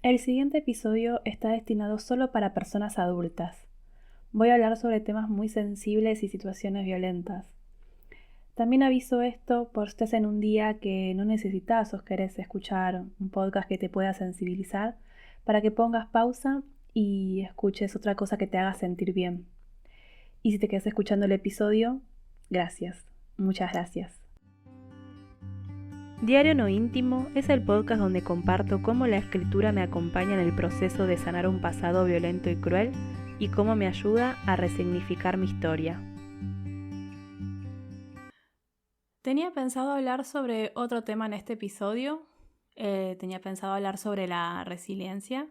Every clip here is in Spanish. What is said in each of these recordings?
El siguiente episodio está destinado solo para personas adultas. Voy a hablar sobre temas muy sensibles y situaciones violentas. También aviso esto por si estás en un día que no necesitas o querés escuchar un podcast que te pueda sensibilizar, para que pongas pausa y escuches otra cosa que te haga sentir bien. Y si te quedas escuchando el episodio, gracias. Muchas gracias. Diario No Íntimo es el podcast donde comparto cómo la escritura me acompaña en el proceso de sanar un pasado violento y cruel y cómo me ayuda a resignificar mi historia. Tenía pensado hablar sobre otro tema en este episodio. Tenía pensado hablar sobre la resiliencia,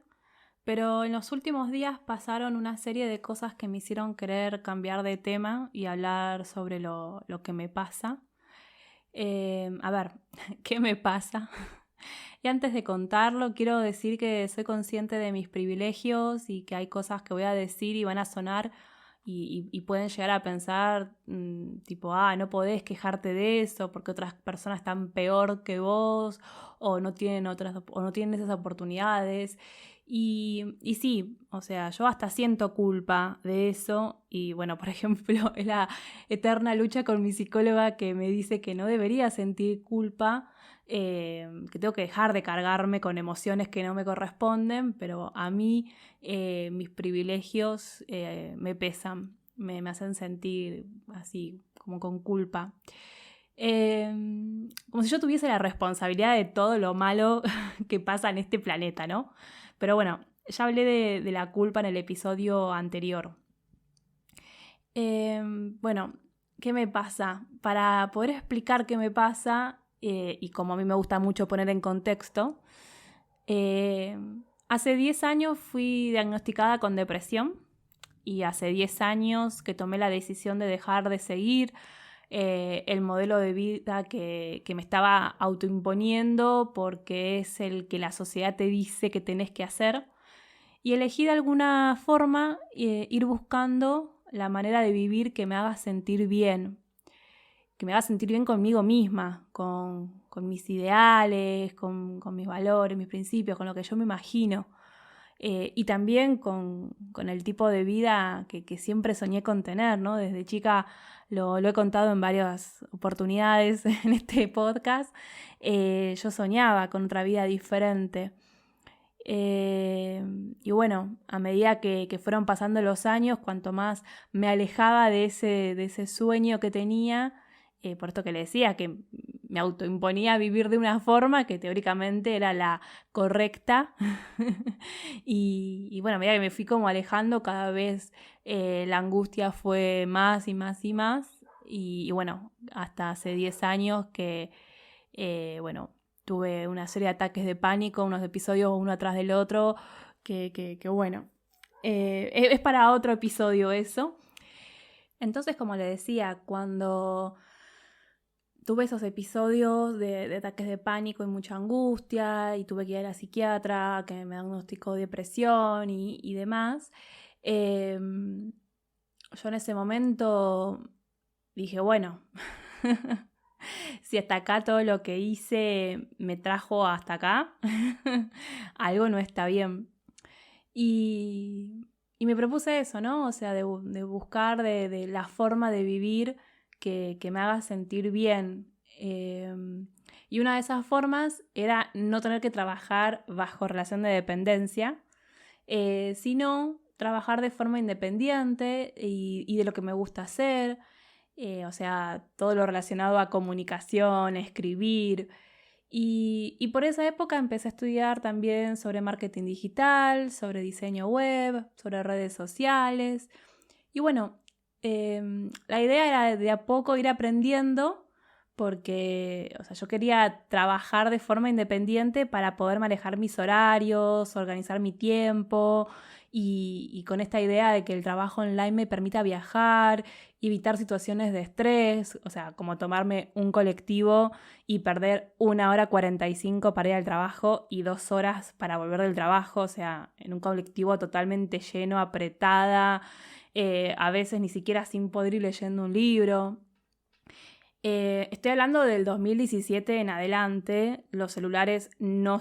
pero en los últimos días pasaron una serie de cosas que me hicieron querer cambiar de tema y hablar sobre lo que me pasa. A ver, ¿qué me pasa? Y antes de contarlo, quiero decir que soy consciente de mis privilegios y que hay cosas que voy a decir y van a sonar y pueden llegar a pensar tipo, no podés quejarte de eso porque otras personas están peor que vos o no tienen esas oportunidades. Y sí, o sea, yo hasta siento culpa de eso y bueno, por ejemplo, es la eterna lucha con mi psicóloga que me dice que no debería sentir culpa, que tengo que dejar de cargarme con emociones que no me corresponden, pero a mí mis privilegios me pesan, me hacen sentir así como con culpa. Como si yo tuviese la responsabilidad de todo lo malo que pasa en este planeta, ¿no? Pero bueno, ya hablé de la culpa en el episodio anterior. Bueno, ¿qué me pasa? Para poder explicar qué me pasa, y como a mí me gusta mucho poner en contexto, hace 10 años fui diagnosticada con depresión y hace 10 años que tomé la decisión de dejar de seguir el modelo de vida que me estaba autoimponiendo porque es el que la sociedad te dice que tenés que hacer, y elegí de alguna forma ir buscando la manera de vivir que me haga sentir bien, conmigo misma, con mis ideales, con mis valores, mis principios, con lo que yo me imagino. Y también con el tipo de vida que siempre soñé con tener, ¿no? Desde chica lo he contado en varias oportunidades en este podcast. Yo soñaba con otra vida diferente. Y bueno, a medida que fueron pasando los años, cuanto más me alejaba de ese sueño que tenía, por esto que le decía, que me autoimponía vivir de una forma que teóricamente era la correcta. Y bueno, a medida que me fui como alejando, cada vez la angustia fue más y más y más. Y bueno, hasta hace 10 años que, bueno, tuve una serie de ataques de pánico, unos episodios uno atrás del otro, que bueno, es para otro episodio eso. Entonces, como le decía, cuando tuve esos episodios de ataques de pánico y mucha angustia, y tuve que ir a la psiquiatra que me diagnosticó depresión y demás, yo en ese momento dije, bueno, si hasta acá todo lo que hice me trajo hasta acá, algo no está bien. Y me propuse eso, ¿no? O sea, de buscar de la forma de vivir que me haga sentir bien. Y una de esas formas era no tener que trabajar bajo relación de dependencia, sino trabajar de forma independiente y de lo que me gusta hacer. O sea, todo lo relacionado a comunicación, escribir. Y por esa época empecé a estudiar también sobre marketing digital, sobre diseño web, sobre redes sociales. Y bueno, la idea era de a poco ir aprendiendo porque, o sea, yo quería trabajar de forma independiente para poder manejar mis horarios, organizar mi tiempo y con esta idea de que el trabajo online me permita viajar, evitar situaciones de estrés, o sea, como tomarme un colectivo y perder 1 hora 45 para ir al trabajo y 2 horas para volver del trabajo, o sea, en un colectivo totalmente lleno, apretada, a veces ni siquiera sin poder ir leyendo un libro. Estoy hablando del 2017 en adelante. Los celulares no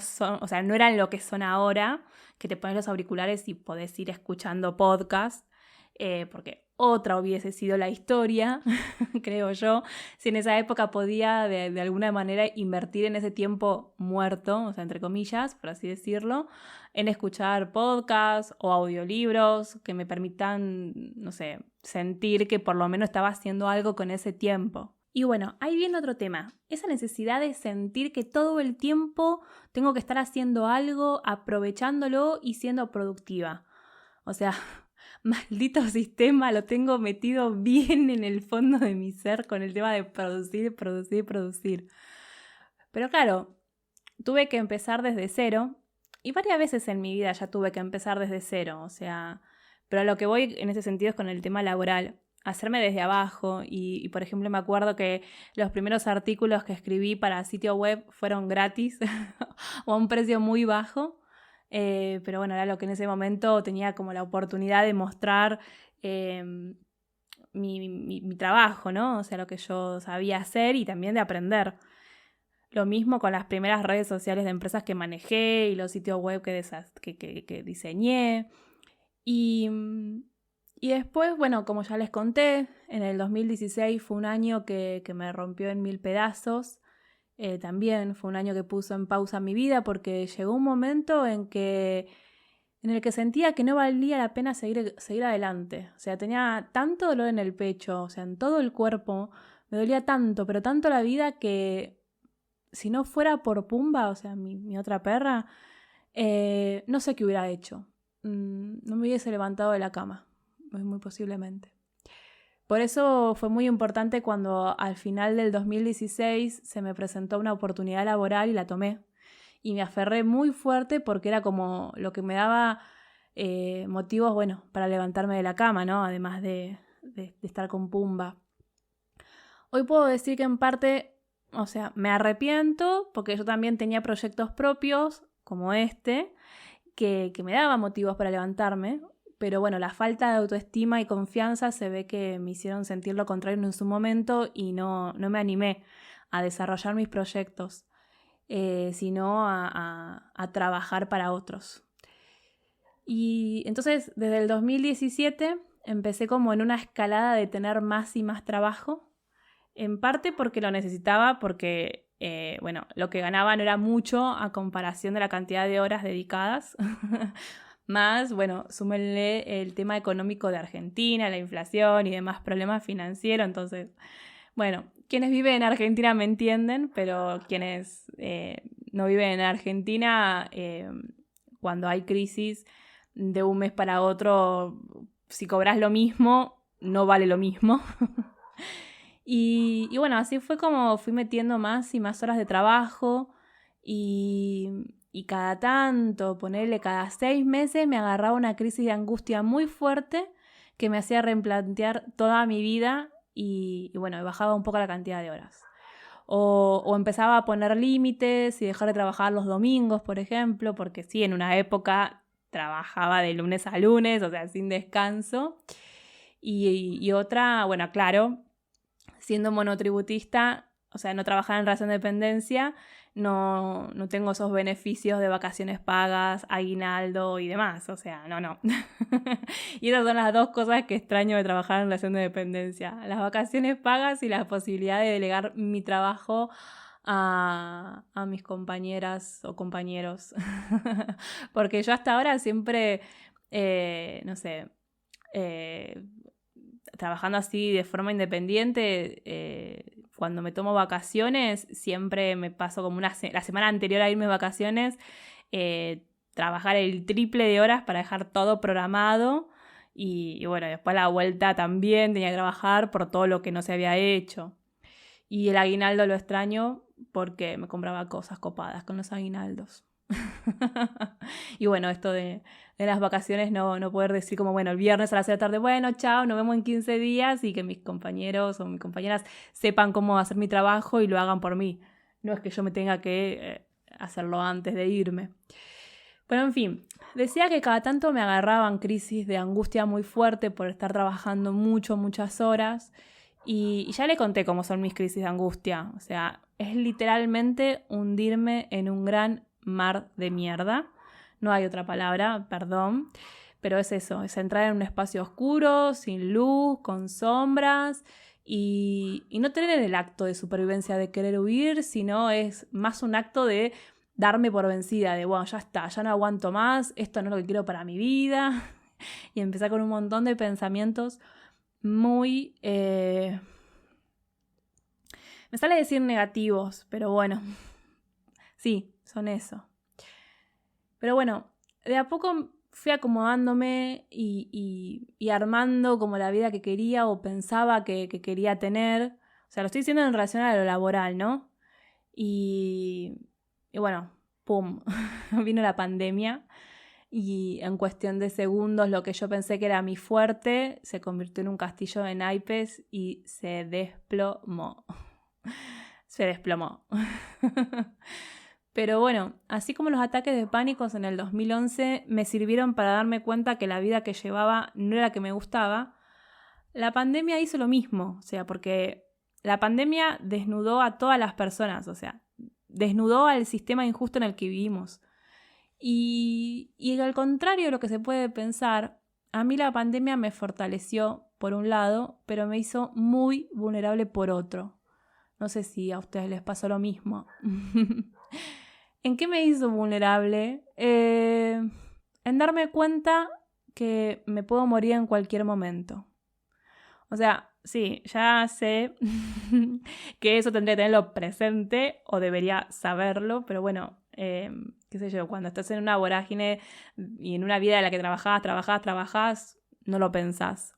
eran lo que son ahora, que te pones los auriculares y podés ir escuchando podcast, porque otra hubiese sido la historia, creo yo, si en esa época podía de alguna manera invertir en ese tiempo muerto, o sea, entre comillas, por así decirlo, en escuchar podcasts o audiolibros que me permitan, no sé, sentir que por lo menos estaba haciendo algo con ese tiempo. Y bueno, ahí viene otro tema, esa necesidad de sentir que todo el tiempo tengo que estar haciendo algo, aprovechándolo y siendo productiva. O sea, maldito sistema, lo tengo metido bien en el fondo de mi ser con el tema de producir, producir, producir. Pero claro, tuve que empezar desde cero y varias veces en mi vida ya tuve que empezar desde cero, o sea, pero a lo que voy en ese sentido es con el tema laboral. Hacerme desde abajo y, por ejemplo, me acuerdo que los primeros artículos que escribí para sitio web fueron gratis o a un precio muy bajo, pero bueno, era lo que en ese momento tenía como la oportunidad de mostrar mi trabajo, ¿no? O sea, lo que yo sabía hacer y también de aprender. Lo mismo con las primeras redes sociales de empresas que manejé y los sitios web que diseñé. Y después, bueno, como ya les conté, en el 2016 fue un año que me rompió en 1000 pedazos. También fue un año que puso en pausa mi vida porque llegó un momento en el que sentía que no valía la pena seguir adelante. O sea, tenía tanto dolor en el pecho, o sea, en todo el cuerpo. Me dolía tanto, pero tanto la vida que si no fuera por Pumba, o sea, mi otra perra, no sé qué hubiera hecho. No me hubiese levantado de la cama, muy posiblemente. Por eso fue muy importante cuando al final del 2016 se me presentó una oportunidad laboral y la tomé. Y me aferré muy fuerte porque era como lo que me daba motivos, bueno, para levantarme de la cama, ¿no? Además de estar con Pumba. Hoy puedo decir que en parte, o sea, me arrepiento porque yo también tenía proyectos propios, como este, que me daba motivos para levantarme, pero bueno, la falta de autoestima y confianza se ve que me hicieron sentir lo contrario en su momento y no me animé a desarrollar mis proyectos, sino a trabajar para otros. Y entonces, desde el 2017 empecé como en una escalada de tener más y más trabajo, en parte porque lo necesitaba, porque bueno, lo que ganaba no era mucho a comparación de la cantidad de horas dedicadas. Más, bueno, súmenle el tema económico de Argentina, la inflación y demás problemas financieros. Entonces, bueno, quienes viven en Argentina me entienden, pero quienes no viven en Argentina, cuando hay crisis de un mes para otro, si cobras lo mismo, no vale lo mismo. Y bueno, así fue como fui metiendo más y más horas de trabajo y cada tanto, ponerle cada 6 meses, me agarraba una crisis de angustia muy fuerte que me hacía replantear toda mi vida y bueno, bajaba un poco la cantidad de horas. O empezaba a poner límites y dejar de trabajar los domingos, por ejemplo, porque sí, en una época trabajaba de lunes a lunes, o sea, sin descanso. Y otra, bueno, claro, siendo monotributista, o sea, no trabajar en relación de dependencia, no tengo esos beneficios de vacaciones pagas, aguinaldo y demás, o sea, no. Y esas son las dos cosas que extraño de trabajar en relación de dependencia, las vacaciones pagas y la posibilidad de delegar mi trabajo a mis compañeras o compañeros. Porque yo hasta ahora siempre, no sé, trabajando así de forma independiente, cuando me tomo vacaciones, siempre me paso como la semana anterior a irme de vacaciones, trabajar el triple de horas para dejar todo programado y bueno, después a la vuelta también tenía que trabajar por todo lo que no se había hecho. Y el aguinaldo lo extraño porque me compraba cosas copadas con los aguinaldos. Y bueno, esto de las vacaciones no poder decir como, bueno, el viernes a las 6 de la tarde, bueno, chao, nos vemos en 15 días y que mis compañeros o mis compañeras sepan cómo hacer mi trabajo y lo hagan por mí. No es que yo me tenga que hacerlo antes de irme. Pero en fin, decía que cada tanto me agarraban crisis de angustia muy fuerte por estar trabajando muchas horas Y ya le conté cómo son mis crisis de angustia. O sea, es literalmente hundirme en un gran mar de mierda. No hay otra palabra, perdón. Pero es eso, es entrar en un espacio oscuro, sin luz, con sombras y no tener el acto de supervivencia de querer huir, sino es más un acto de darme por vencida, de bueno, ya está, ya no aguanto más, esto no es lo que quiero para mi vida. Y empezar con un montón de pensamientos muy... me sale decir negativos, pero bueno, sí, son eso. Pero bueno, de a poco fui acomodándome y armando como la vida que quería o pensaba que quería tener. O sea, lo estoy diciendo en relación a lo laboral, ¿no? Y bueno, ¡pum! Vino la pandemia y en cuestión de segundos lo que yo pensé que era mi fuerte se convirtió en un castillo de naipes y se desplomó. Se desplomó. Pero bueno, así como los ataques de pánicos en el 2011 me sirvieron para darme cuenta que la vida que llevaba no era la que me gustaba, la pandemia hizo lo mismo. O sea, porque la pandemia desnudó a todas las personas, o sea, desnudó al sistema injusto en el que vivimos. Y al contrario de lo que se puede pensar, a mí la pandemia me fortaleció por un lado, pero me hizo muy vulnerable por otro. No sé si a ustedes les pasó lo mismo. ¿En qué me hizo vulnerable? En darme cuenta que me puedo morir en cualquier momento. O sea, sí, ya sé que eso tendría que tenerlo presente o debería saberlo, pero bueno, qué sé yo, cuando estás en una vorágine y en una vida en la que trabajás, no lo pensás.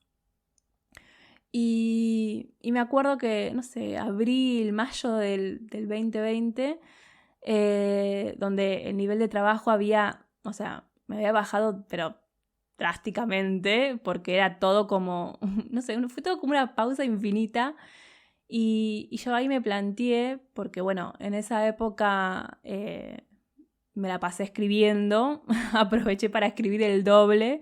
Y me acuerdo que, no sé, abril, mayo del 2020, donde el nivel de trabajo había, o sea, me había bajado, pero drásticamente, porque era todo como, no sé, fue todo como una pausa infinita. Y yo ahí me planteé, porque bueno, en esa época me la pasé escribiendo, aproveché para escribir el doble.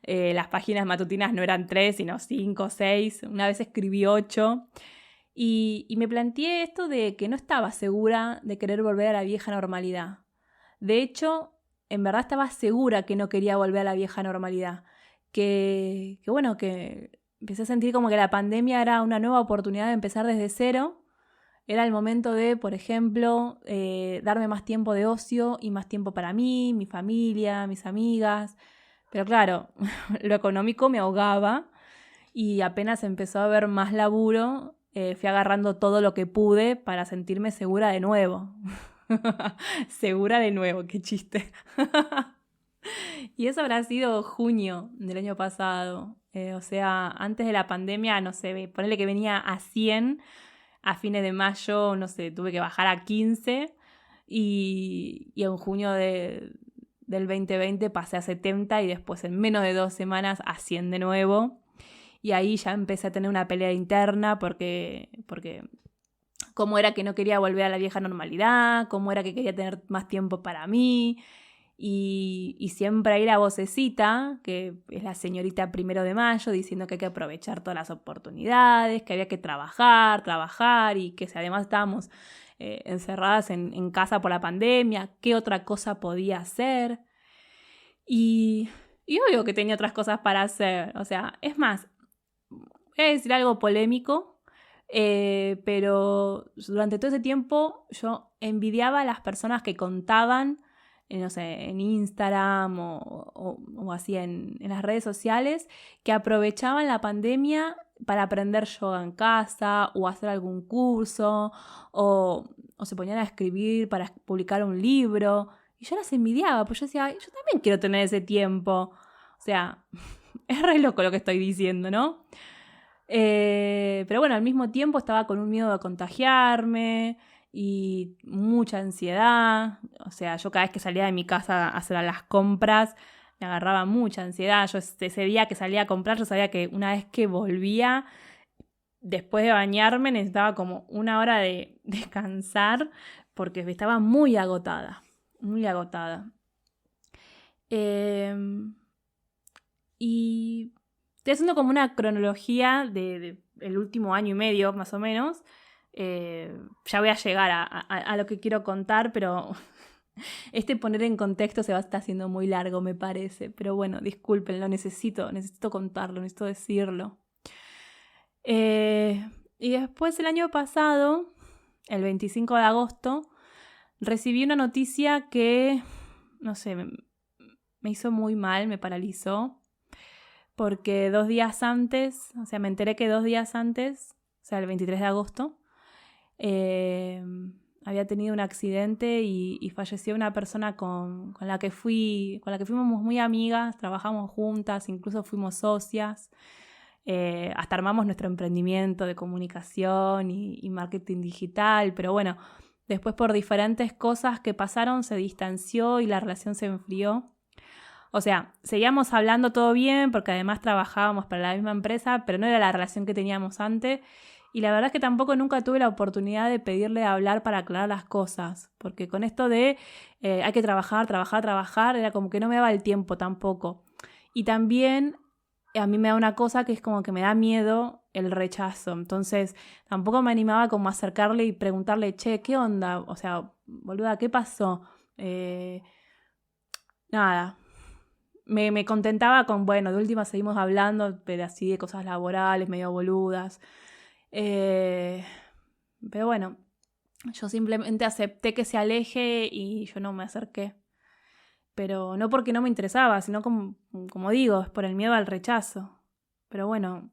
Las páginas matutinas no eran 3, sino 5, 6, una vez escribí 8. Y me planteé esto de que no estaba segura de querer volver a la vieja normalidad. De hecho, en verdad estaba segura que no quería volver a la vieja normalidad. Que bueno, que empecé a sentir como que la pandemia era una nueva oportunidad de empezar desde cero. Era el momento de, por ejemplo, darme más tiempo de ocio y más tiempo para mí, mi familia, mis amigas. Pero claro, lo económico me ahogaba y apenas empezó a haber más laburo, fui agarrando todo lo que pude para sentirme segura de nuevo. Segura de nuevo, qué chiste. Y eso habrá sido junio del año pasado. O sea, antes de la pandemia, no sé, ponele que venía a 100, a fines de mayo, no sé, tuve que bajar a 15 y en junio del 2020 pasé a 70 y después en menos de 2 semanas a 100 de nuevo. Y ahí ya empecé a tener una pelea interna porque cómo era que no quería volver a la vieja normalidad, cómo era que quería tener más tiempo para mí. Y siempre hay la vocecita, que es la señorita 1 de mayo, diciendo que hay que aprovechar todas las oportunidades, que había que trabajar y que si además estábamos encerradas en casa por la pandemia, ¿qué otra cosa podía hacer? Y obvio que tenía otras cosas para hacer. O sea, es más, voy a decir algo polémico, pero durante todo ese tiempo yo envidiaba a las personas que contaban, no sé, en Instagram o así en las redes sociales, que aprovechaban la pandemia para aprender yoga en casa o hacer algún curso o se ponían a escribir para publicar un libro. Y yo las envidiaba, pues yo decía, yo también quiero tener ese tiempo. O sea, es re loco lo que estoy diciendo, ¿no? Pero bueno, al mismo tiempo estaba con un miedo de contagiarme y mucha ansiedad. O sea, yo cada vez que salía de mi casa a hacer las compras me agarraba mucha ansiedad. Yo ese día que salía a comprar, yo sabía que una vez que volvía, después de bañarme, necesitaba como 1 hora de descansar porque estaba muy agotada, muy agotada. Y Estoy haciendo como una cronología de el último año y medio, más o menos. Ya voy a llegar a lo que quiero contar, pero poner en contexto se va a estar haciendo muy largo, me parece. Pero bueno, disculpen, necesito contarlo, necesito decirlo. Y después el año pasado, el 25 de agosto, recibí una noticia que, no sé, me hizo muy mal, me paralizó. Porque 2 días antes, o sea, me enteré que 2 días antes, o sea, el 23 de agosto, había tenido un accidente y falleció una persona con la que fuimos muy amigas, trabajamos juntas, incluso fuimos socias, hasta armamos nuestro emprendimiento de comunicación y marketing digital, pero bueno, después por diferentes cosas que pasaron se distanció y la relación se enfrió. O sea, seguíamos hablando todo bien porque además trabajábamos para la misma empresa, pero no era la relación que teníamos antes. Y la verdad es que tampoco nunca tuve la oportunidad de pedirle a hablar para aclarar las cosas. Porque con esto de hay que trabajar, era como que no me daba el tiempo tampoco. Y también a mí me da una cosa que es como que me da miedo el rechazo. Entonces tampoco me animaba como a acercarle y preguntarle, che, ¿qué onda? O sea, boluda, ¿qué pasó? Nada. Me contentaba con, bueno, de última seguimos hablando, pero así de cosas laborales, medio boludas. Pero bueno, yo simplemente acepté que se aleje y yo no me acerqué. Pero no porque no me interesaba, sino como digo, es por el miedo al rechazo. Pero bueno,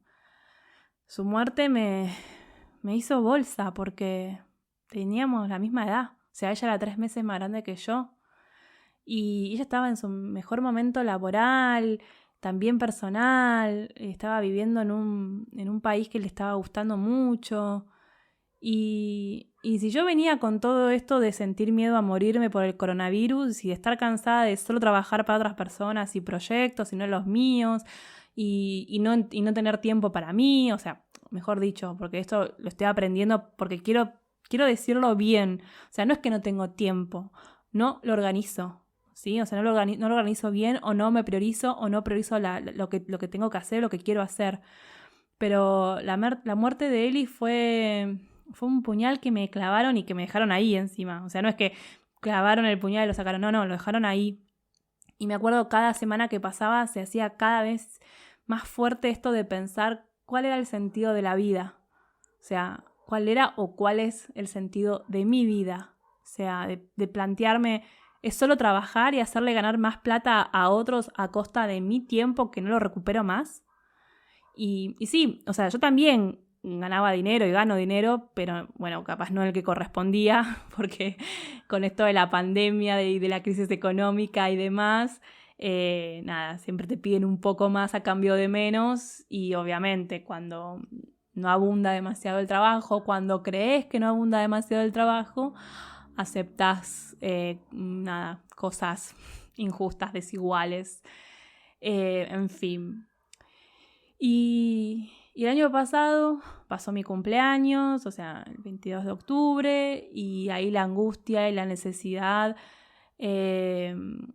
su muerte me hizo bolsa porque teníamos la misma edad. O sea, ella era 3 meses más grande que yo. Y ella estaba en su mejor momento laboral, también personal, estaba viviendo en un país que le estaba gustando mucho. Y si yo venía con todo esto de sentir miedo a morirme por el coronavirus y de estar cansada de solo trabajar para otras personas y proyectos y no los míos, y no tener tiempo para mí, o sea, mejor dicho, porque esto lo estoy aprendiendo porque quiero decirlo bien. O sea, no es que no tengo tiempo, no lo organizo. ¿Sí? O sea, no lo organizo bien o no me priorizo o no priorizo lo que tengo que hacer, lo que quiero hacer. Pero la muerte de Eli fue un puñal que me clavaron y que me dejaron ahí encima. O sea, no es que clavaron el puñal y lo sacaron, no, lo dejaron ahí. Y me acuerdo cada semana que pasaba se hacía cada vez más fuerte esto de pensar cuál era el sentido de la vida. O sea, cuál era o cuál es el sentido de mi vida. O sea, de plantearme, ¿es solo trabajar y hacerle ganar más plata a otros a costa de mi tiempo que no lo recupero más? Y sí, o sea, yo también ganaba dinero y gano dinero, pero bueno, capaz no el que correspondía, porque con esto de la pandemia, de la crisis económica y demás, nada, siempre te piden un poco más a cambio de menos y obviamente cuando no abunda demasiado el trabajo, cuando crees que no abunda demasiado el trabajo, aceptas nada, cosas injustas, desiguales, en fin. Y el año pasado pasó mi cumpleaños, o sea, el 22 de octubre, y ahí la angustia y la necesidad en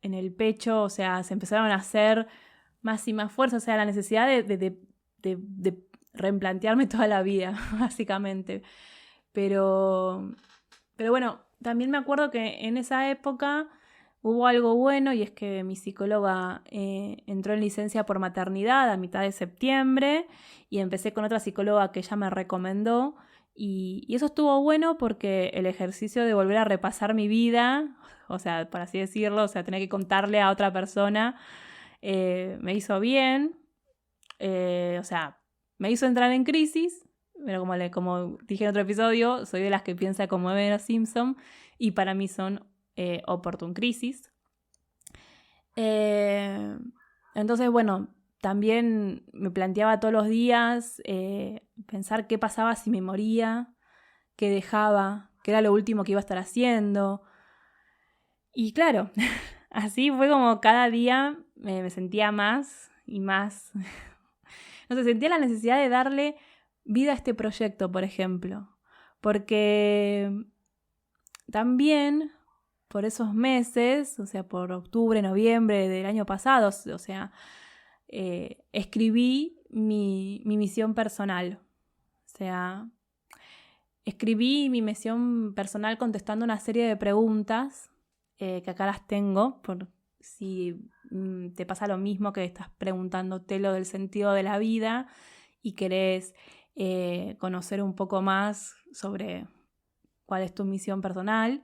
el pecho, o sea, se empezaron a hacer más y más fuerza, o sea, la necesidad de replantearme toda la vida, básicamente. Pero bueno, también me acuerdo que en esa época hubo algo bueno y es que mi psicóloga entró en licencia por maternidad a mitad de septiembre y empecé con otra psicóloga que ella me recomendó y eso estuvo bueno porque el ejercicio de volver a repasar mi vida, o sea, por así decirlo, o sea, tener que contarle a otra persona, me hizo bien, o sea, me hizo entrar en crisis, pero como dije en otro episodio, soy de las que piensa como Homero Simpson y para mí son oportun crisis. Entonces, bueno, también me planteaba todos los días pensar qué pasaba si me moría, qué dejaba, qué era lo último que iba a estar haciendo. Y claro, así fue como cada día me sentía más y más. No sé, sentía la necesidad de darle vida a este proyecto, por ejemplo. Porque también por esos meses, o sea, por octubre, noviembre del año pasado, o sea, escribí mi misión personal. O sea, escribí mi misión personal contestando una serie de preguntas que acá las tengo, por si te pasa lo mismo, que estás preguntándote lo del sentido de la vida y querés conocer un poco más sobre cuál es tu misión personal.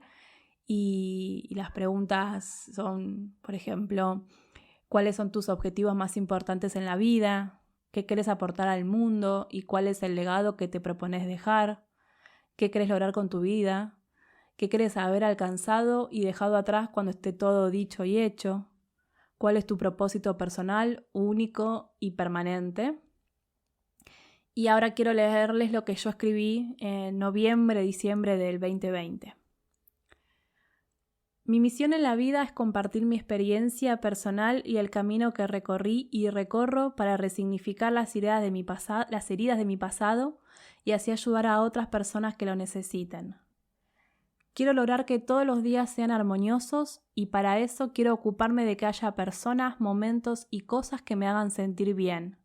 Y las preguntas son, por ejemplo, ¿cuáles son tus objetivos más importantes en la vida? ¿Qué quieres aportar al mundo? ¿Y cuál es el legado que te propones dejar? ¿Qué quieres lograr con tu vida? ¿Qué quieres haber alcanzado y dejado atrás cuando esté todo dicho y hecho? ¿Cuál es tu propósito personal, único y permanente? Y ahora quiero leerles lo que yo escribí en noviembre, diciembre del 2020. Mi misión en la vida es compartir mi experiencia personal y el camino que recorrí y recorro para resignificar las heridas de mi pasado y así ayudar a otras personas que lo necesiten. Quiero lograr que todos los días sean armoniosos y para eso quiero ocuparme de que haya personas, momentos y cosas que me hagan sentir bien.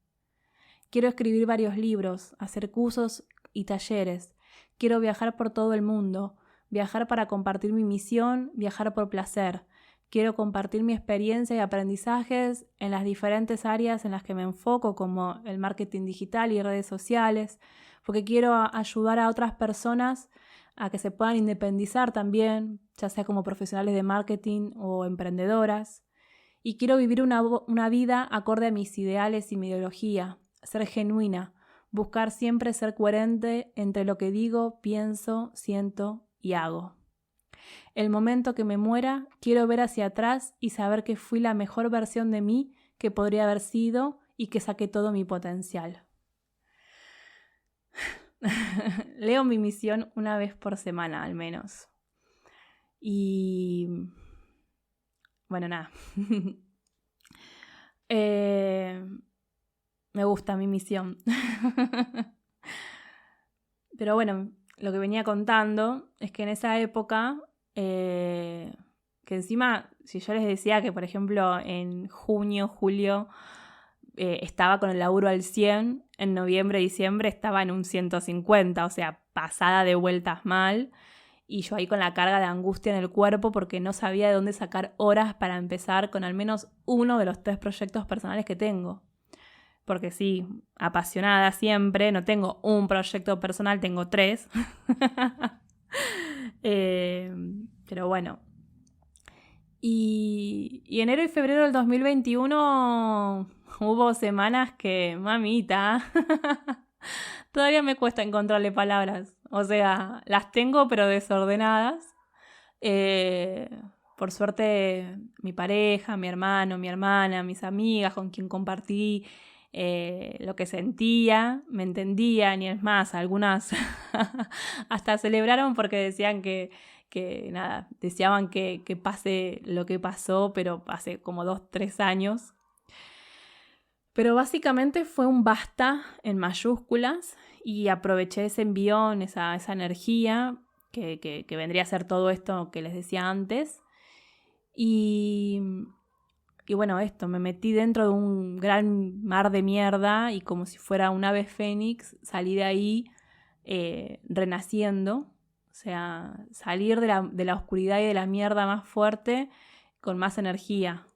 Quiero escribir varios libros, hacer cursos y talleres. Quiero viajar por todo el mundo. Viajar para compartir mi misión, viajar por placer. Quiero compartir mi experiencia y aprendizajes en las diferentes áreas en las que me enfoco, como el marketing digital y redes sociales, porque quiero ayudar a otras personas a que se puedan independizar también, ya sea como profesionales de marketing o emprendedoras. Y quiero vivir una vida acorde a mis ideales y mi ideología, ser genuina, buscar siempre ser coherente entre lo que digo, pienso, siento y hago. El momento que me muera, quiero ver hacia atrás y saber que fui la mejor versión de mí que podría haber sido y que saqué todo mi potencial. Leo mi misión una vez por semana, al menos. Y bueno, nada. Me gusta mi misión. Pero bueno, lo que venía contando es que en esa época, que encima, si yo les decía que, por ejemplo, en junio, julio, estaba con el laburo al 100, en noviembre, diciembre estaba en un 150, o sea, pasada de vueltas mal, y yo ahí con la carga de angustia en el cuerpo porque no sabía de dónde sacar horas para empezar con al menos uno de los 3 proyectos personales que tengo. Porque sí, apasionada siempre, no tengo un proyecto personal, tengo 3. Pero bueno. Y enero y febrero del 2021 hubo semanas que, mamita, todavía me cuesta encontrarle palabras. O sea, las tengo pero desordenadas. Por suerte, mi pareja, mi hermano, mi hermana, mis amigas con quien compartí lo que sentía, me entendían y es más, algunas hasta celebraron porque decían que nada, deseaban que pase lo que pasó, pero hace como 2-3 años. Pero básicamente fue un basta en mayúsculas y aproveché ese envión, esa energía que vendría a ser todo esto que les decía antes. Y bueno, me metí dentro de un gran mar de mierda y como si fuera un ave fénix, salí de ahí renaciendo. O sea, salir de la oscuridad y de la mierda más fuerte con más energía.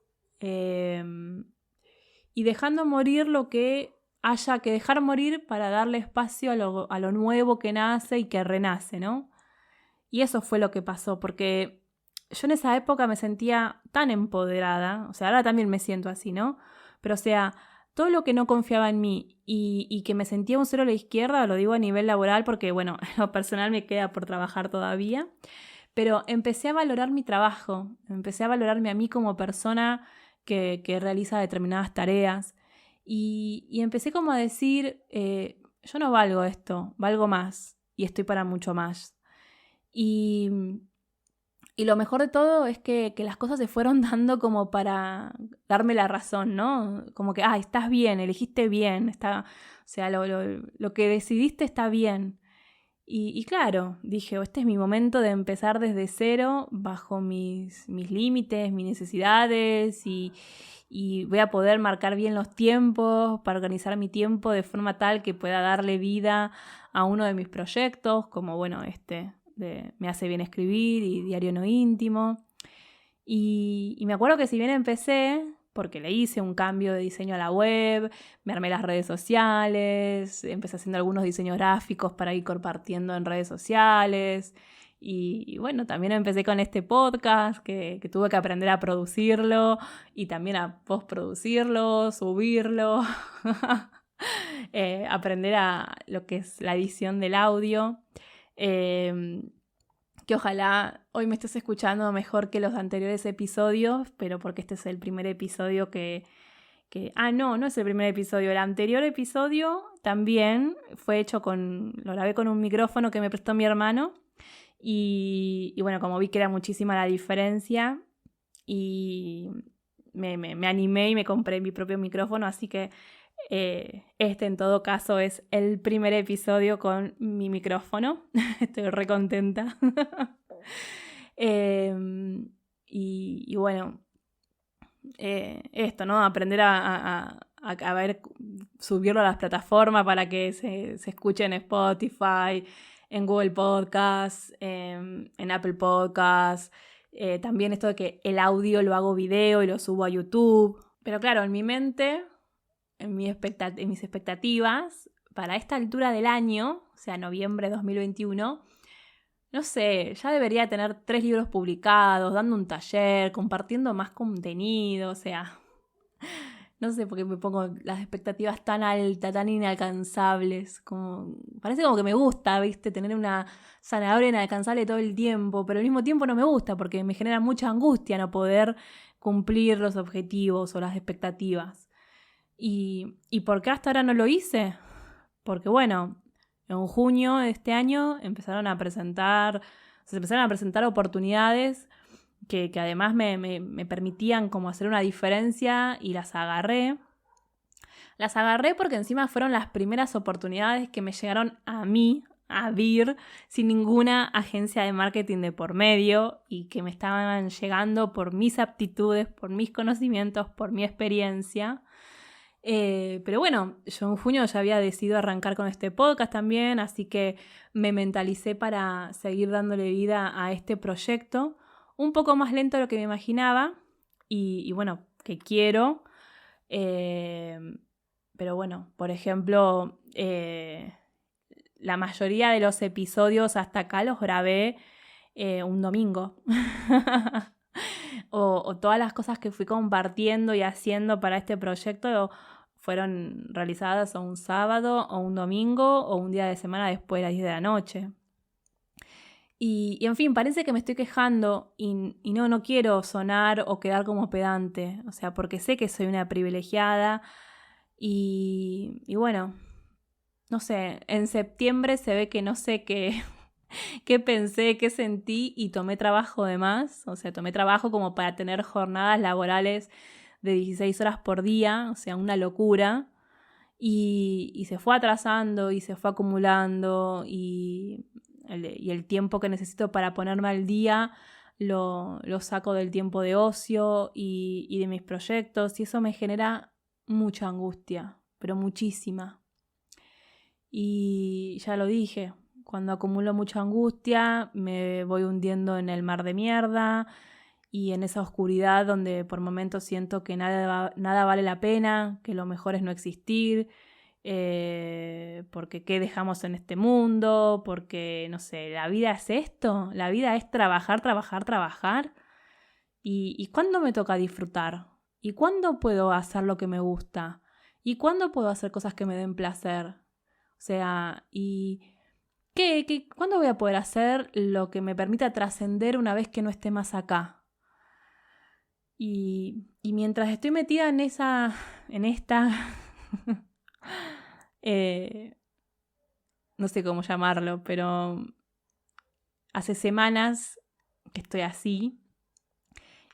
Y dejando morir lo que haya que dejar morir para darle espacio a lo nuevo que nace y que renace, ¿no? Y eso fue lo que pasó, porque yo en esa época me sentía tan empoderada, o sea, ahora también me siento así, ¿no? Pero o sea, todo lo que no confiaba en mí y que me sentía un cero a la izquierda, lo digo a nivel laboral porque, bueno, en lo personal me queda por trabajar todavía, pero empecé a valorar mi trabajo, empecé a valorarme a mí como persona que realiza determinadas tareas y empecé como a decir, yo no valgo esto, valgo más y estoy para mucho más. Y lo mejor de todo es que las cosas se fueron dando como para darme la razón, ¿no? Como que, estás bien, elegiste bien, o sea, lo que decidiste está bien. Y claro, dije, este es mi momento de empezar desde cero, bajo mis límites, mis necesidades, y voy a poder marcar bien los tiempos para organizar mi tiempo de forma tal que pueda darle vida a uno de mis proyectos, como bueno, de Me hace bien escribir y Diario no íntimo. Y me acuerdo que si bien empecé, porque le hice un cambio de diseño a la web, me armé las redes sociales, empecé haciendo algunos diseños gráficos para ir compartiendo en redes sociales. Y bueno, también empecé con este podcast que tuve que aprender a producirlo y también a postproducirlo, subirlo, aprender a lo que es la edición del audio. Que ojalá hoy me estés escuchando mejor que los anteriores episodios, pero porque este es el primer episodio no es el primer episodio. El anterior episodio también fue hecho lo grabé con un micrófono que me prestó mi hermano y bueno, como vi que era muchísima la diferencia y me animé y me compré mi propio micrófono, así que este en todo caso es el primer episodio con mi micrófono. Estoy re contenta. Y bueno, esto, ¿no? Aprender a ver, subirlo a las plataformas para que se escuche en Spotify, en Google Podcasts, en Apple Podcasts. También esto de que el audio lo hago video y lo subo a YouTube. Pero claro, en mi mente, en mis expectativas, para esta altura del año, o sea, noviembre de 2021, no sé, ya debería tener 3 libros publicados, dando un taller, compartiendo más contenido, o sea, no sé por qué me pongo las expectativas tan altas, tan inalcanzables, parece como que me gusta, ¿viste? Tener una zanahoria inalcanzable todo el tiempo, pero al mismo tiempo no me gusta porque me genera mucha angustia no poder cumplir los objetivos o las expectativas. ¿Y por qué hasta ahora no lo hice? Porque bueno, en junio de este año se empezaron a presentar oportunidades que además me permitían como hacer una diferencia y las agarré. Las agarré porque encima fueron las primeras oportunidades que me llegaron a mí, a DIR, sin ninguna agencia de marketing de por medio y que me estaban llegando por mis aptitudes, por mis conocimientos, por mi experiencia. Pero bueno, yo en junio ya había decidido arrancar con este podcast también, así que me mentalicé para seguir dándole vida a este proyecto, un poco más lento de lo que me imaginaba y bueno, que quiero. Pero bueno, por ejemplo, la mayoría de los episodios hasta acá los grabé un domingo. o todas las cosas que fui compartiendo y haciendo para este proyecto fueron realizadas o un sábado o un domingo o un día de semana después de las 10 de la noche. Y en fin, parece que me estoy quejando y no quiero sonar o quedar como pedante, o sea, porque sé que soy una privilegiada y bueno, no sé, en septiembre se ve que no sé qué pensé, qué sentí y tomé trabajo de más, o sea, tomé trabajo como para tener jornadas laborales de 16 horas por día, o sea, una locura. Y se fue atrasando y se fue acumulando y el tiempo que necesito para ponerme al día lo saco del tiempo de ocio y de mis proyectos y eso me genera mucha angustia, pero muchísima. Y ya lo dije, cuando acumulo mucha angustia me voy hundiendo en el mar de mierda y en esa oscuridad donde por momentos siento que nada vale la pena, que lo mejor es no existir, porque qué dejamos en este mundo, porque, no sé, la vida es esto, la vida es trabajar, trabajar, trabajar. ¿Y cuándo me toca disfrutar? ¿Y cuándo puedo hacer lo que me gusta? ¿Y cuándo puedo hacer cosas que me den placer? O sea, ¿cuándo voy a poder hacer lo que me permita trascender una vez que no esté más acá? Y mientras estoy metida en esta no sé cómo llamarlo, pero hace semanas que estoy así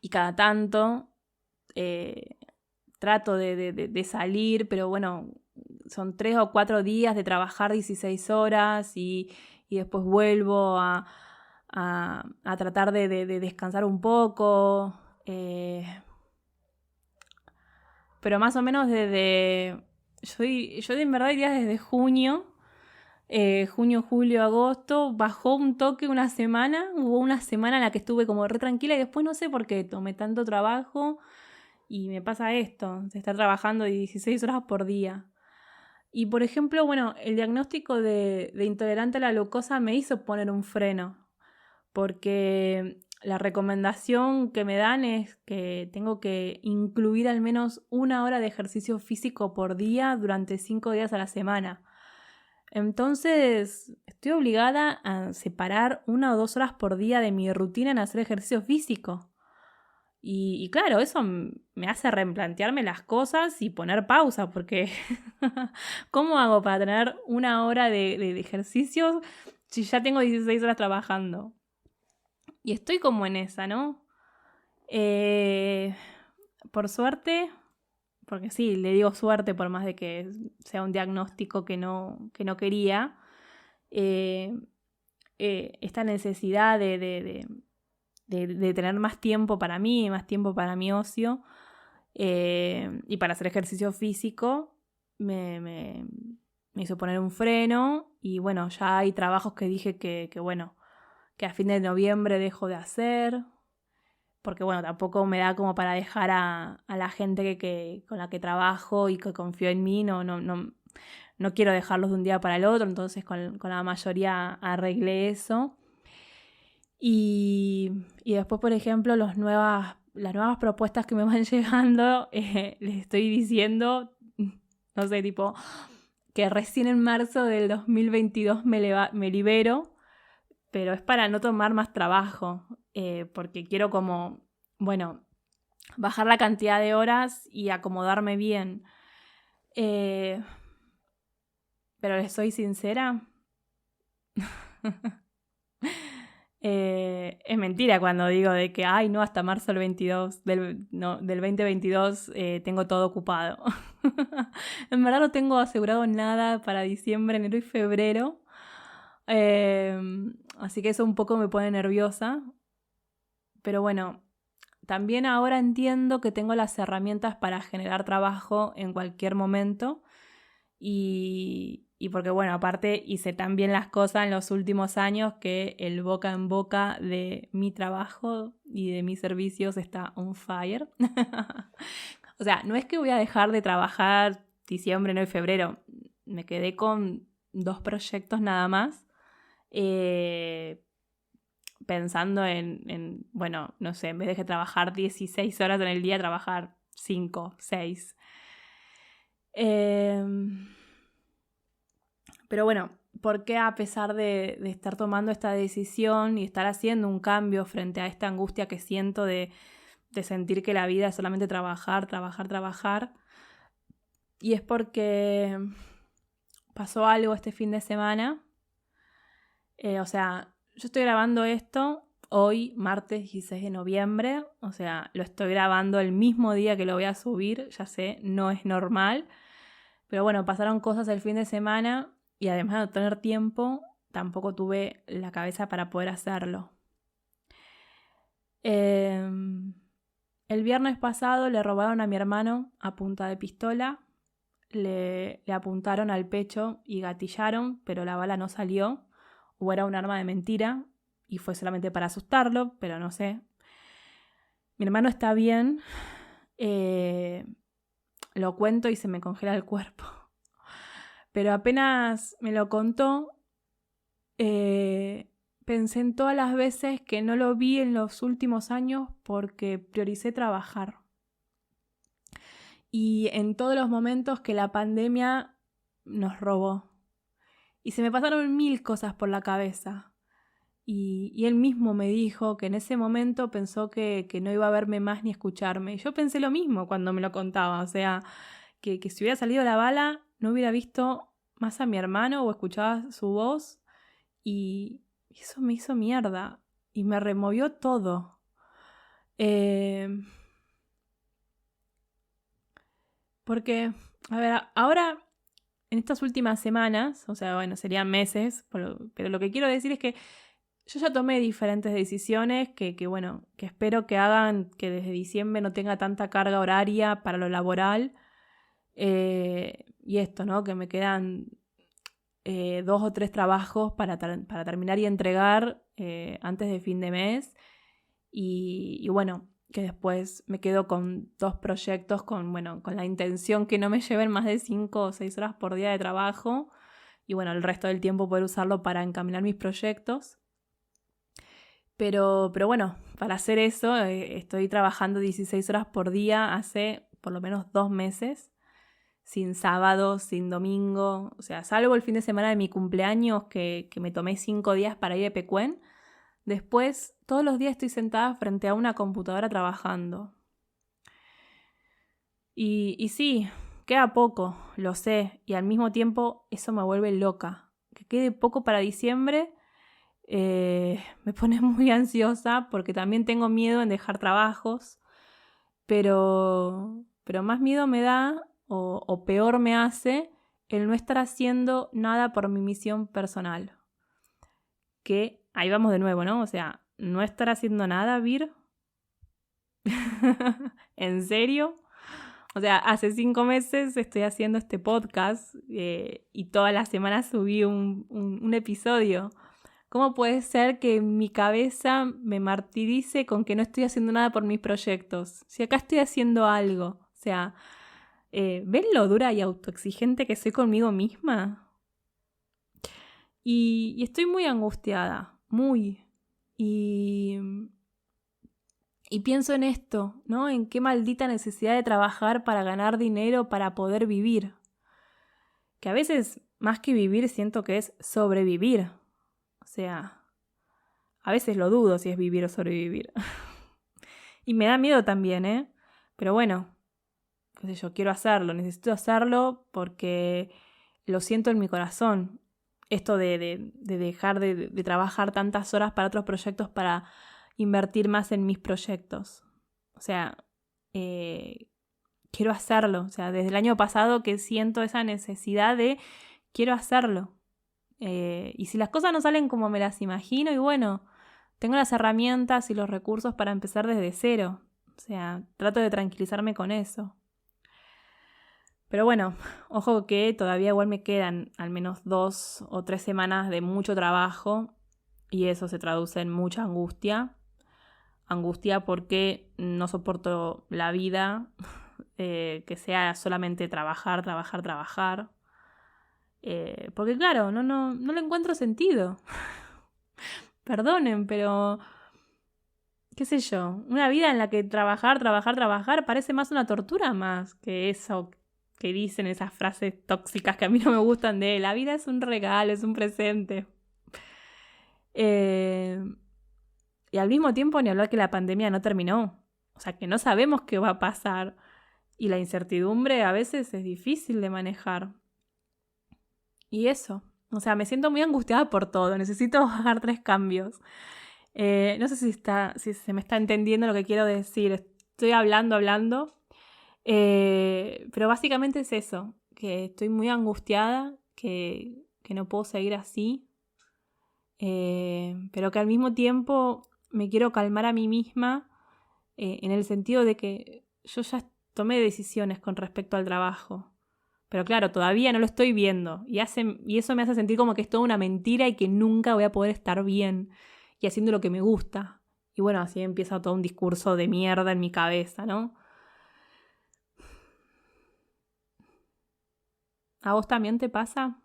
y cada tanto trato de salir, pero bueno, son 3 o 4 días de trabajar 16 horas y y después vuelvo a tratar de descansar un poco. Pero más o menos yo en verdad diría desde junio, julio, agosto, bajó un toque una semana. Hubo una semana en la que estuve como re tranquila y después no sé por qué tomé tanto trabajo y me pasa esto, de estar trabajando 16 horas por día. Y por ejemplo, bueno, el diagnóstico de intolerante a la glucosa me hizo poner un freno, porque la recomendación que me dan es que tengo que incluir al menos 1 hora de ejercicio físico por día durante 5 días a la semana. Entonces, estoy obligada a separar 1 o 2 horas por día de mi rutina en hacer ejercicio físico. Y claro, eso me hace replantearme las cosas y poner pausa, porque ¿cómo hago para tener 1 hora de ejercicio si ya tengo 16 horas trabajando? Y estoy como en esa, ¿no? Por suerte, porque sí, le digo suerte por más de que sea un diagnóstico que no quería, esta necesidad de tener más tiempo para mí, más tiempo para mi ocio y para hacer ejercicio físico, me hizo poner un freno. Y bueno, ya hay trabajos que dije que bueno, que a fin de noviembre dejo de hacer, porque bueno, tampoco me da como para dejar a la gente con la que trabajo y que confío en mí. No quiero dejarlos de un día para el otro, entonces con la mayoría arreglé eso. Y después, por ejemplo, las nuevas propuestas que me van llegando, les estoy diciendo, no sé, tipo, que recién en marzo del 2022 me libero, pero es para no tomar más trabajo, porque quiero como, bueno, bajar la cantidad de horas y acomodarme bien. Pero les soy sincera, es mentira cuando digo de que, ay, no, hasta marzo del 2022 tengo todo ocupado. En verdad no tengo asegurado nada para diciembre, enero y febrero. Así que eso un poco me pone nerviosa. Pero bueno, también ahora entiendo que tengo las herramientas para generar trabajo en cualquier momento. Y porque, bueno, aparte hice tan bien las cosas en los últimos años que el boca en boca de mi trabajo y de mis servicios está on fire. O sea, no es que voy a dejar de trabajar diciembre, enero y febrero. Me quedé con 2 proyectos nada más. Pensando bueno, no sé, en vez de trabajar 16 horas en el día, trabajar 5, 6. Pero bueno, ¿por qué a pesar de estar tomando esta decisión y estar haciendo un cambio frente a esta angustia que siento de sentir que la vida es solamente trabajar, trabajar, trabajar? Y es porque pasó algo este fin de semana. O sea, yo estoy grabando esto hoy, martes 16 de noviembre. O sea, lo estoy grabando el mismo día que lo voy a subir. Ya sé, no es normal. Pero bueno, pasaron cosas el fin de semana y además de no tener tiempo, tampoco tuve la cabeza para poder hacerlo. El viernes pasado le robaron a mi hermano a punta de pistola. Le apuntaron al pecho y gatillaron, pero la bala no salió. O era un arma de mentira y fue solamente para asustarlo, pero no sé. Mi hermano está bien. Lo cuento y se me congela el cuerpo. Pero apenas me lo contó, pensé en todas las veces que no lo vi en los últimos años porque prioricé trabajar. Y en todos los momentos que la pandemia nos robó. Y se me pasaron 1000 cosas por la cabeza. Y él mismo me dijo que en ese momento pensó que no iba a verme más ni escucharme. Y yo pensé lo mismo cuando me lo contaba. O sea, que si hubiera salido la bala, no hubiera visto más a mi hermano o escuchaba su voz. Y eso me hizo mierda. Y me removió todo. Porque, a ver, ahora en estas últimas semanas, o sea, bueno, serían meses, pero lo que quiero decir es que yo ya tomé diferentes decisiones que espero que hagan que desde diciembre no tenga tanta carga horaria para lo laboral. Y esto, ¿no? Que me quedan 2 o 3 trabajos para terminar y entregar antes de fin de mes. Y bueno, que después me quedo con 2 proyectos con la intención que no me lleven más de 5 o 6 horas por día de trabajo. Y bueno, el resto del tiempo poder usarlo para encaminar mis proyectos. Pero bueno, para hacer eso estoy trabajando 16 horas por día hace por lo menos 2 meses. Sin sábado, sin domingo, o sea, salvo el fin de semana de mi cumpleaños que me tomé 5 días para ir a Pecuén. Después, todos los días estoy sentada frente a una computadora trabajando. Y sí, queda poco, lo sé, y al mismo tiempo eso me vuelve loca. Que quede poco para diciembre me pone muy ansiosa porque también tengo miedo en dejar trabajos, pero más miedo me da o peor me hace el no estar haciendo nada por mi misión personal. Que ahí vamos de nuevo, ¿no? O sea, no estar haciendo nada, Vir. ¿En serio? O sea, hace 5 meses estoy haciendo este podcast y todas las semanas subí un episodio. ¿Cómo puede ser que mi cabeza me martirice con que no estoy haciendo nada por mis proyectos? Si acá estoy haciendo algo. O sea, ¿ven lo dura y autoexigente que soy conmigo misma? Y estoy muy angustiada, muy. Y pienso en esto, ¿no? En qué maldita necesidad de trabajar para ganar dinero para poder vivir. Que a veces, más que vivir, siento que es sobrevivir. O sea, a veces lo dudo si es vivir o sobrevivir. Y me da miedo también, ¿eh? Pero bueno, qué sé yo, quiero hacerlo, necesito hacerlo porque lo siento en mi corazón. Esto de dejar de trabajar tantas horas para otros proyectos para invertir más en mis proyectos. O sea, quiero hacerlo. O sea, desde el año pasado que siento esa necesidad de quiero hacerlo. Y si las cosas no salen como me las imagino, y bueno, tengo las herramientas y los recursos para empezar desde cero. O sea, trato de tranquilizarme con eso. Pero bueno, ojo que todavía igual me quedan al menos 2 o 3 semanas de mucho trabajo y eso se traduce en mucha angustia. Angustia porque no soporto la vida, que sea solamente trabajar, trabajar, trabajar. Porque claro, no le encuentro sentido. Perdonen, pero qué sé yo, una vida en la que trabajar, trabajar, trabajar parece más una tortura más que eso que dicen esas frases tóxicas que a mí no me gustan de la vida es un regalo, es un presente. Y al mismo tiempo ni hablar que la pandemia no terminó. O sea, que no sabemos qué va a pasar. Y la incertidumbre a veces es difícil de manejar. Y eso. O sea, me siento muy angustiada por todo. Necesito bajar 3 cambios. No sé si se me está entendiendo lo que quiero decir. Estoy hablando. Pero básicamente es eso. Que estoy muy angustiada. Que no puedo seguir así. Pero que al mismo tiempo me quiero calmar a mí misma. En el sentido de que yo ya tomé decisiones con respecto al trabajo. Pero claro, todavía no lo estoy viendo. Y eso me hace sentir como que es toda una mentira y que nunca voy a poder estar bien y haciendo lo que me gusta. Y bueno, así empieza todo un discurso de mierda en mi cabeza, ¿no? ¿A vos también te pasa?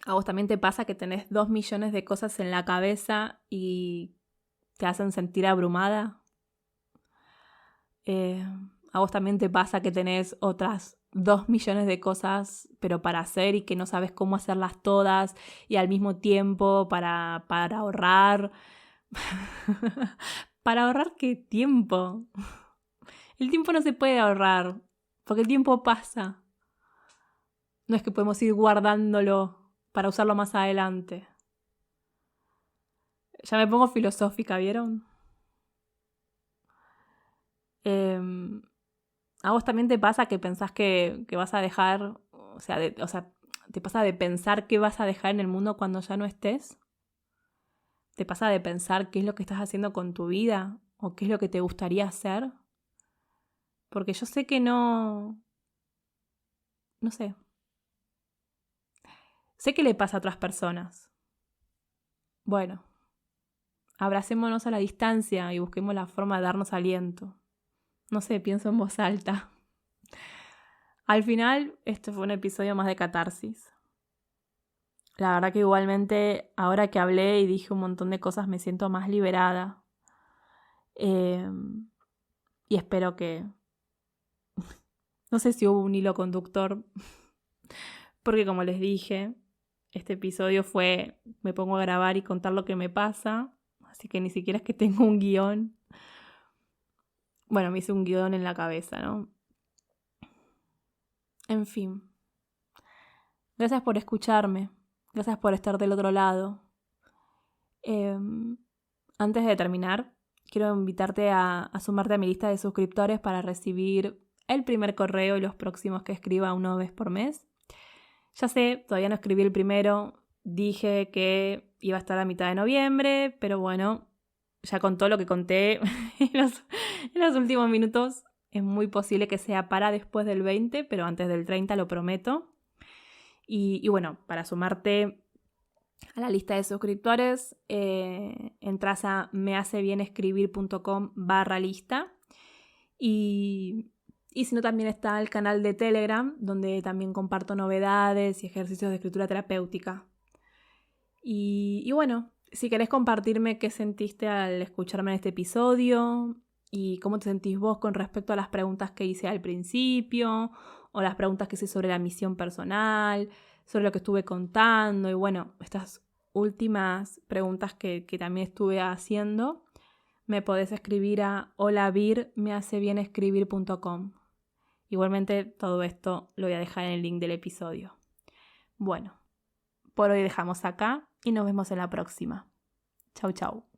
¿A vos también te pasa que tenés 2 millones de cosas en la cabeza y te hacen sentir abrumada? ¿A vos también te pasa que tenés otras 2 millones de cosas pero para hacer y que no sabes cómo hacerlas todas y al mismo tiempo para ahorrar? ¿Para ahorrar qué tiempo? El tiempo no se puede ahorrar porque el tiempo pasa. No es que podemos ir guardándolo para usarlo más adelante. Ya me pongo filosófica, ¿vieron? ¿A vos también te pasa que pensás que vas a dejar, te pasa de pensar qué vas a dejar en el mundo cuando ya no estés? ¿Te pasa de pensar qué es lo que estás haciendo con tu vida o qué es lo que te gustaría hacer? Porque yo sé que no sé. Sé que le pasa a otras personas. Bueno, abracémonos a la distancia y busquemos la forma de darnos aliento. No sé, pienso en voz alta. Al final, este fue un episodio más de catarsis. La verdad que igualmente, ahora que hablé y dije un montón de cosas, me siento más liberada. Y espero que... No sé si hubo un hilo conductor, porque como les dije, este episodio fue, me pongo a grabar y contar lo que me pasa, así que ni siquiera es que tengo un guión. Bueno, me hice un guión en la cabeza, ¿no? En fin. Gracias por escucharme. Gracias por estar del otro lado. Antes de terminar, quiero invitarte a sumarte a mi lista de suscriptores para recibir el primer correo y los próximos que escriba una vez por mes. Ya sé, todavía no escribí el primero. Dije que iba a estar a mitad de noviembre, pero bueno, ya con todo lo que conté en los últimos minutos, es muy posible que sea para después del 20, pero antes del 30 lo prometo. Y bueno, para sumarte a la lista de suscriptores, entras a mehacebienescribir.com/lista y si no, también está el canal de Telegram, donde también comparto novedades y ejercicios de escritura terapéutica. Y bueno, si querés compartirme qué sentiste al escucharme en este episodio y cómo te sentís vos con respecto a las preguntas que hice al principio o las preguntas que hice sobre la misión personal, sobre lo que estuve contando y bueno, estas últimas preguntas que también estuve haciendo, me podés escribir a holavir@mehacebienescribir.com. Igualmente todo esto lo voy a dejar en el link del episodio. Bueno, por hoy dejamos acá y nos vemos en la próxima. Chau, chau.